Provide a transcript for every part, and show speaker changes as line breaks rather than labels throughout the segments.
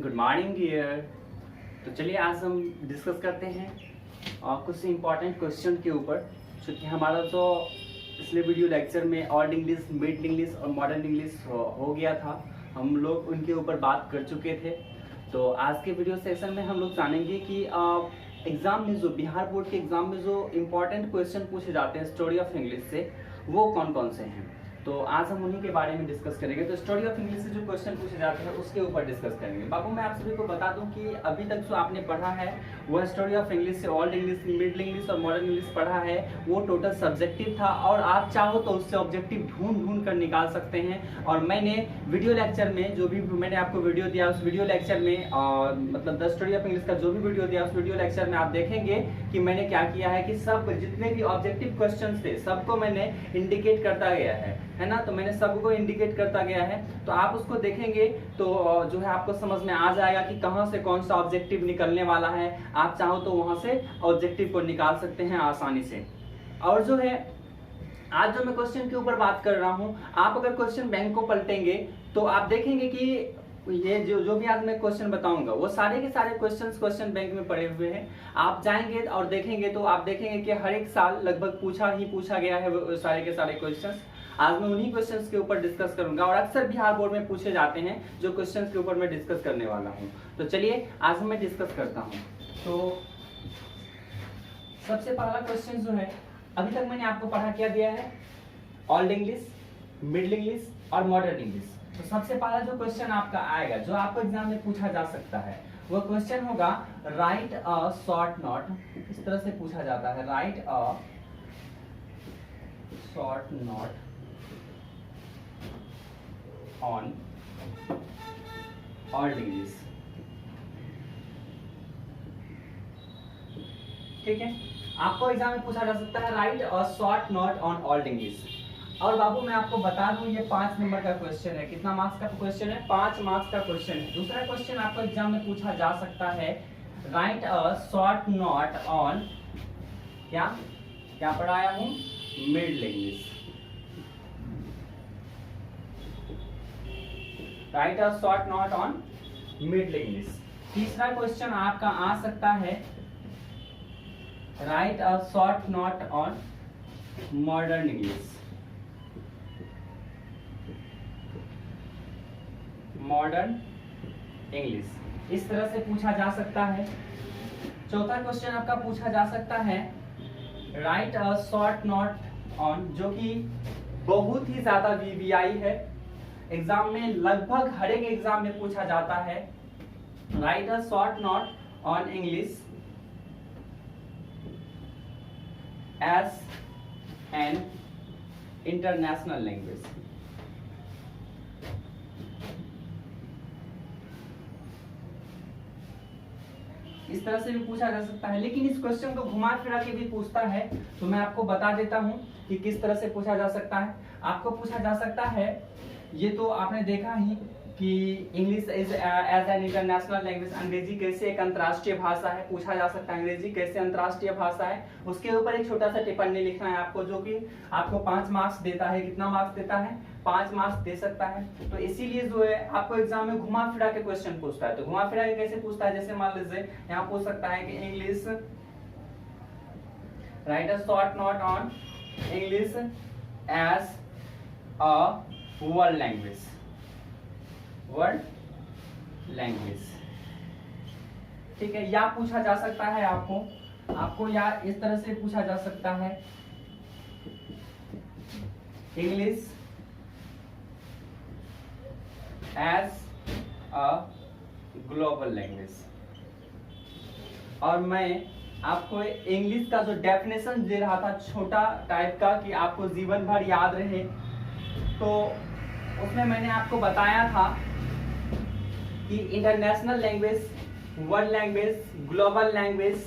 Good morning dear. तो चलिए आज हम डिस्कस करते हैं कुछ इम्पॉर्टेंट क्वेश्चन के ऊपर, क्योंकि हमारा जो पिछले वीडियो लेक्चर में ओल्ड इंग्लिश, मिड इंग्लिश और मॉडर्न इंग्लिश हो गया था, हम लोग उनके ऊपर बात कर चुके थे। तो आज के वीडियो सेशन में हम लोग जानेंगे कि एग्जाम में जो बिहार बोर्ड के एग्जाम में जो इम्पोर्टेंट क्वेश्चन पूछे जाते हैं स्टोरी ऑफ इंग्लिश से, वो कौन कौन से हैं। तो आज हम उन्हीं के बारे में डिस्कस करेंगे। तो स्टोरी ऑफ इंग्लिश से जो क्वेश्चन पूछे जाते हैं उसके ऊपर डिस्कस करेंगे। बाबू मैं आप सभी को बता दूं कि अभी तक जो आपने पढ़ा है वह स्टोरी ऑफ इंग्लिश से ओल्ड इंग्लिश, मिडिल इंग्लिश और मॉडर्न इंग्लिश पढ़ा है, वो टोटल सब्जेक्टिव था और आप चाहो तो उससे ऑब्जेक्टिव ढूंढ कर निकाल सकते हैं। और मैंने वीडियो लेक्चर में जो भी मैंने आपको वीडियो दिया उस वीडियो लेक्चर में मतलब द स्टोरी ऑफ इंग्लिश का जो भी वीडियो दिया उस वीडियो लेक्चर में आप देखेंगे कि मैंने क्या किया है कि सब जितने भी ऑब्जेक्टिव क्वेश्चन थे सबको मैंने इंडिकेट करता गया है ना। तो मैंने सबको इंडिकेट करता गया है, तो आप उसको देखेंगे तो जो है आपको समझ में आ जाएगा कि कहां से कौन सा ऑब्जेक्टिव निकलने वाला है। आप चाहो तो वहां से ऑब्जेक्टिव को निकाल सकते हैं आसानी से। और जो है आज जो मैं क्वेश्चन के ऊपर बात कर रहा हूं, आप अगर क्वेश्चन बैंक को पलटेंगे तो आप देखेंगे कि ये जो भी आज मैं क्वेश्चन बताऊंगा वो सारे के सारे क्वेश्चन बैंक में पड़े हुए हैं। आप जाएंगे और देखेंगे तो आप देखेंगे कि हर एक साल लगभग पूछा गया है वो सारे के सारे क्वेश्चंस। आज मैं उन्हीं क्वेश्चंस के ऊपर डिस्कस करूंगा और अक्सर बिहार बोर्ड में पूछे जाते हैं जो क्वेश्चंस के ऊपर मैं डिस्कस करने वाला हूं। तो चलिए आज मैं डिस्कस करता हूं। तो सबसे पहला क्वेश्चन जो है, अभी तक मैंने आपको पढ़ा क्या दिया है, ओल्ड इंग्लिश, मिडिल इंग्लिश और मॉडर्न इंग्लिश। तो सबसे पहला जो क्वेश्चन आपका आएगा जो आपको एग्जाम में पूछा जा सकता है वो क्वेश्चन होगा राइट अ शॉर्ट नोट। इस तरह से पूछा जाता है, write a short note on old English. ठीक है, आपको एग्जाम में पूछा जा सकता है write a short note on old English. और बाबू मैं आपको बता दूं ये 5 नंबर का क्वेश्चन है। कितना मार्क्स का क्वेश्चन है? 5 मार्क्स का क्वेश्चन है। दूसरा क्वेश्चन आपको एग्जाम में पूछा जा सकता है write a short note on क्या पढ़ाया हूं, middle English. Write a short note on middle English. तीसरा क्वेश्चन आपका आ सकता है write a short note on modern English. Modern English इस तरह से पूछा जा सकता है। चौथा क्वेश्चन आपका पूछा जा सकता है write a short note on, जो कि बहुत ही ज्यादा वीवीआई है, एग्जाम में लगभग हर एक एग्जाम में पूछा जाता है। Write a short note on English as an international language. इस तरह से भी पूछा जा सकता है, लेकिन इस क्वेश्चन को घुमा फिरा के भी पूछता है। तो मैं आपको बता देता हूं कि किस तरह से पूछा जा सकता है। आपको पूछा जा सकता है, ये तो आपने देखा ही कि English is as an international language, अंग्रेजी कैसे एक अंतर्राष्ट्रीय भाषा है, पूछा जा सकता है अंग्रेजी कैसे अंतर्राष्ट्रीय भाषा है। उसके ऊपर एक छोटा सा टिप्पणी लिखना है आपको, जो कि आपको 5 मार्क्स देता है। कितना मार्क्स देता है? 5 मार्क्स दे सकता है। तो इसीलिए जो है आपको एग्जाम में घुमा फिरा के क्वेश्चन पूछता है। तो घुमा फिरा के कैसे पूछता है, जैसे मान लीजिए यहाँ पूछ सकता है कि English, write a short note on English as a world language. World language, ठीक है। या पूछा जा सकता है आपको या इस तरह से पूछा जा सकता है English as a global language. और मैं आपको इंग्लिश का जो डेफिनेशन दे रहा था छोटा टाइप का कि आपको जीवन भर याद रहे, तो उसमें मैंने आपको बताया था कि international language, world language, global language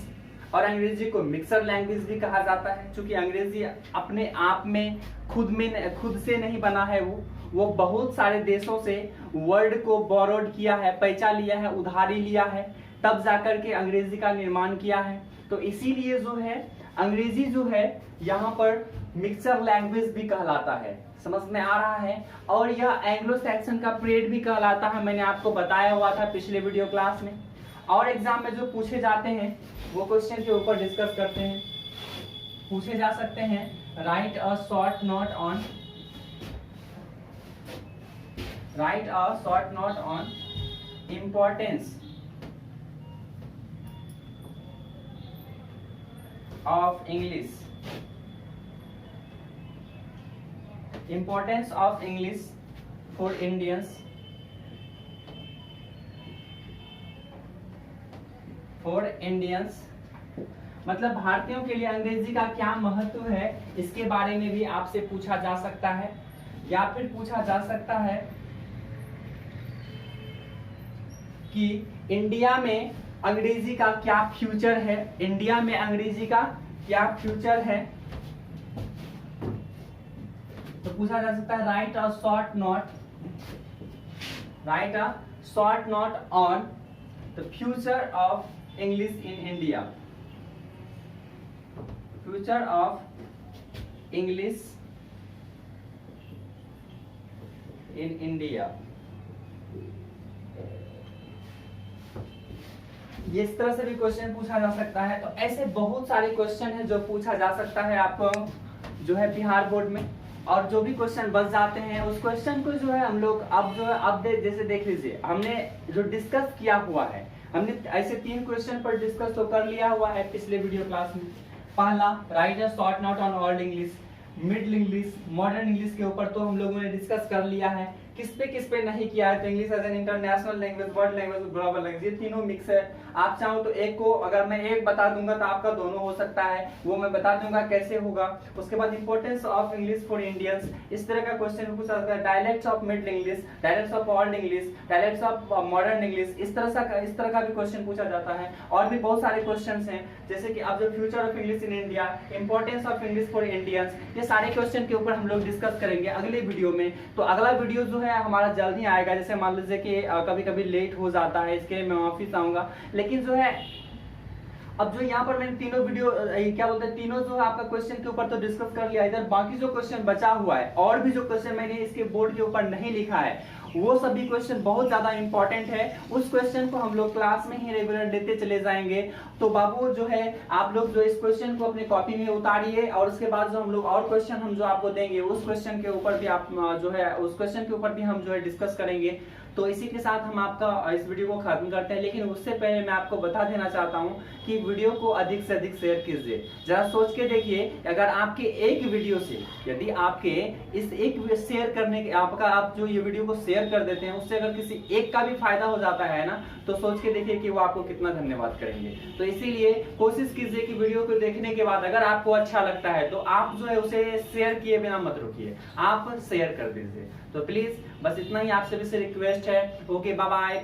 और अंग्रेजी को मिक्सर लैंग्वेज भी कहा जाता है, क्योंकि अंग्रेजी अपने आप में खुद से नहीं बना है, वो बहुत सारे देशों से वर्ड को बोरोड किया है, पैसा लिया है, उधारी लिया है, तब जाकर के अंग्रेजी का निर्माण किया है। तो इसीलिए जो है अंग्रेजी जो है यहाँ पर मिक्सर लैंग्वेज भी कहलाता है। समझ में आ रहा है। और यह एंग्लो सैक्सन का पीरियड भी कहलाता है, मैंने आपको बताया हुआ था पिछले वीडियो क्लास में। और एग्जाम में जो पूछे जाते हैं वो क्वेश्चन के ऊपर डिस्कस करते हैं। पूछे जा सकते हैं right a short note on importance of English, importance of English for Indians, मतलब भारतीयों के लिए अंग्रेजी का क्या महत्व है, इसके बारे में भी आपसे पूछा जा सकता है। या फिर पूछा जा सकता है कि इंडिया में अंग्रेजी का क्या फ्यूचर है, इंडिया में अंग्रेजी का क्या फ्यूचर है। तो पूछा जा सकता है write a short note on the future of English in India, future of English in India. ये इस तरह से भी क्वेश्चन पूछा जा सकता है। तो ऐसे बहुत सारे क्वेश्चन है जो पूछा जा सकता है आपको जो है बिहार बोर्ड में। और जो भी क्वेश्चन बच जाते हैं उस क्वेश्चन को जो है हम लोग अब जो है जैसे देख लीजिए, हमने जो डिस्कस किया हुआ है, हमने ऐसे 3 क्वेश्चन पर डिस्कस तो कर लिया हुआ है पिछले वीडियो क्लास में। पहला right a short note on old English, middle English, modern English के ऊपर तो हम लोगों ने डिस्कस कर लिया है। किस पे नहीं किया है, तो English as an international language, world language, global language, ये तीनों मिक्स है। आप चाहो तो एक को अगर मैं एक बता दूंगा तो आपका दोनों हो सकता है, वो मैं बता दूंगा कैसे होगा। उसके बाद importance of English for Indians, इस तरह का क्वेश्चन पूछा जाता है। Dialects of middle English, dialects of old English, dialects of modern English, इस तरह का भी क्वेश्चन पूछा जाता है। और भी बहुत सारे क्वेश्चंस हैं, जैसे कि अब जो future of English in India, importance of English for Indians, ये सारे क्वेश्चन के ऊपर हम लोग डिस्कस करेंगे अगले वीडियो में। तो अगला वीडियो जो है हमारा जल्द ही आएगा। जैसे मान लीजिए कि कभी कभी लेट हो जाता है, इसके लिए मैं माफी चाहूंगा। लेकिन जो है अब जो यहाँ पर मैंने तीनों वीडियो क्या बोलते हैं, तीनों जो है आपका क्वेश्चन के ऊपर तो डिस्कस कर लिया। इधर बाकी जो क्वेश्चन बचा हुआ है और भी जो क्वेश्चन मैंने इसके बोर्ड के ऊपर नहीं लिखा है, वो सभी क्वेश्चन बहुत ज्यादा इंपॉर्टेंट है। उस क्वेश्चन को हम लोग क्लास में ही रेगुलर देते चले जाएंगे। तो बाबू जो है आप लोग जो इस क्वेश्चन को अपने कॉपी में उतारिए, और उसके बाद जो हम लोग और क्वेश्चन हम जो आपको देंगे उस क्वेश्चन के ऊपर भी आप जो है उस क्वेश्चन के ऊपर भी हम जो है डिस्कस करेंगे। तो इसी के साथ हम आपका इस वीडियो को खत्म करते हैं। लेकिन उससे पहले मैं आपको बता देना चाहता हूं कि वीडियो को अधिक से अधिक शेयर कीजिए। जरा सोच के देखिए, अगर आपके एक वीडियो से, यदि आपके इस एक शेयर करने के आप जो ये वीडियो को शेयर कर देते हैं, उससे अगर किसी एक का भी फायदा हो जाता है ना, तो सोच के देखिए कि वो आपको कितना धन्यवाद करेंगे। तो इसीलिए कोशिश कीजिए कि वीडियो को देखने के बाद अगर आपको अच्छा लगता है तो आप जो है उसे शेयर किए बिना मत रुकिए, आप शेयर कर दीजिए। तो प्लीज बस इतना ही आपसे भी रिक्वेस्ट है। Okay, bye bye.